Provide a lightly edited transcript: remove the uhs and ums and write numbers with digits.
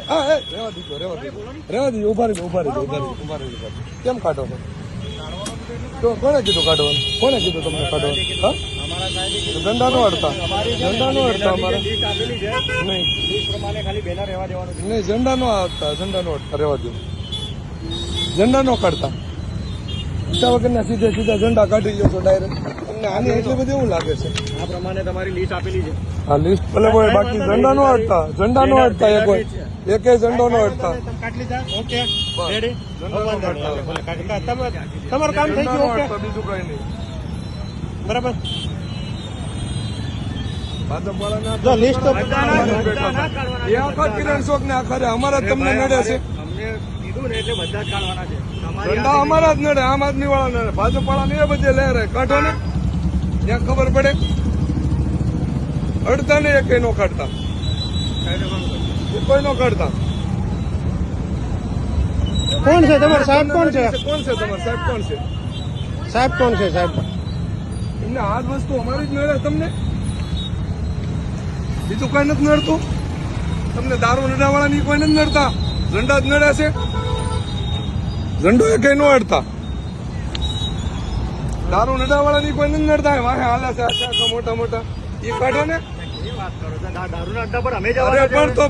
હા રેવા દીધો ઉભા રહી કેમ કાઢો છો તો કોને કીધું કાઢવાનું કોને કીધું તમને કાઢવાનું હા ઝંડા નો અડતા અમારે નહીં ઝંડા નો અડતા રેવા દો ઝંડા નો કાઢતા વગરના સીધા ઝંડા કાઢી લો છો ડાયરેક્ટ તમને આની એટલી બધી એવું લાગે છે આ પ્રમાણે તમારી લિસ્ટ આપેલી છે હા લિસ્ટ ભલે હોય બાકી ઝંડા નો અડતા એકે ઝંડો નો અડતા ઓકે રેડી તમારું કામ થઈ ગયું ઓકે બીજું કઈ નહીં બરાબર જો લિસ્ટ તો એ આખા કિરણ શોક ને આખરે અમારા તમને નડે છે ઝંડા અમારા જ નડે આમ આદમી વાળા નડે ભાજપ વાળા ને એ બધે લહેરે કાઢો ને ત્યાં ખબર પડે અડતા ને એક નો કાઢતા કોઈ નો કાઢતા કોણ છે તમારા સાહેબ કોણ છે તમારા સાહેબ કોણ છે સાહેબ કોણ છે સાહેબ એમને આ જ વસ્તુ અમારી જ નડે તમને બીજું કઈ નથી નડતું તમને દારૂ નડાવાળા ની કોઈ નથી નડતા ઝંડા જ નડે છે ઝંડો એ કઈ નો અડતા દારૂ નડાવાળા ની કોઈ નથી નડતા વાહે હાલે છે આખા મોટા એ કાઢો ને દારૂના અડ્ડા પર અમે પણ તો